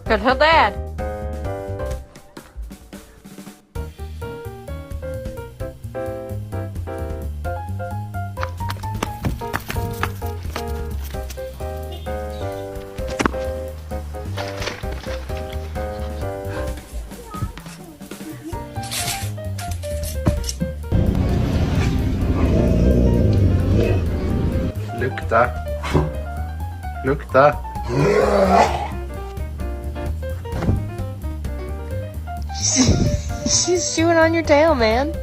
Go tell Dad. Lukta. Lukta. She's chewing on your tail, man.